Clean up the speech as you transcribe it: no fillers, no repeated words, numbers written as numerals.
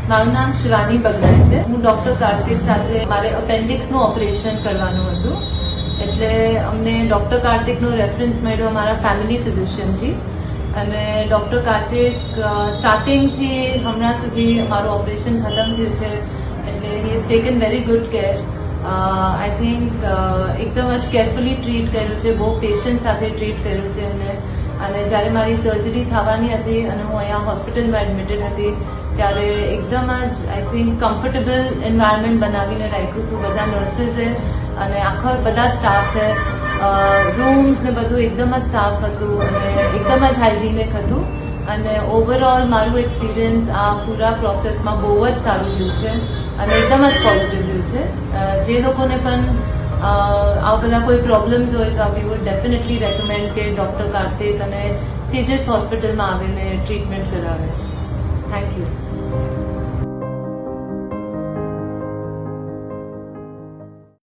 મારું નામ શિવાની બગડાઈ છે. હું ડોક્ટર કાર્તિક સાથે મારે અપેન્ડિક્સનું ઓપરેશન કરવાનું હતું, એટલે અમને ડોક્ટર કાર્તિકનો રેફરન્સ મળ્યો મારા ફેમિલી ફિઝિશિયનથી. અને ડોક્ટર કાર્તિક સ્ટાર્ટિંગથી હમણાં સુધી મારું ઓપરેશન ખતમ થયું છે, એટલે he is taken very good care. I think એકદમ જ કેરફુલી ટ્રીટ કર્યું છે, બહુ પેશન્સ સાથે ટ્રીટ કર્યું છે એમને. અને જ્યારે મારી સર્જરી થવાની હતી અને હું અહીંયા હોસ્પિટલમાં એડમિટેડ હતી, ત્યારે એકદમ જ આઈ થિંક કમ્ફર્ટેબલ એન્વાયરમેન્ટ બનાવીને રાખ્યું હતું બધા નર્સિસે અને આખા બધા સ્ટાફે. રૂમ્સ ને બધું એકદમ જ સાફ હતું અને એકદમ જ હાઇજીનિક હતું. અને ઓવરઓલ મારું એક્સપિરિયન્સ આ પૂરા પ્રોસેસમાં બહુ જ સારું રહ્યું છે અને એકદમ જ પોઝિટિવ રહ્યું છે. જે લોકોને પણ આ બધા કોઈ પ્રોબ્લેમ્સ હોય તો વી વુડ ડેફિનેટલી રેકમેન્ડ કે ડોક્ટર કાર્તિક અને સેજસ હોસ્પિટલમાં આવીને ટ્રીટમેન્ટ કરાવે. Thank you.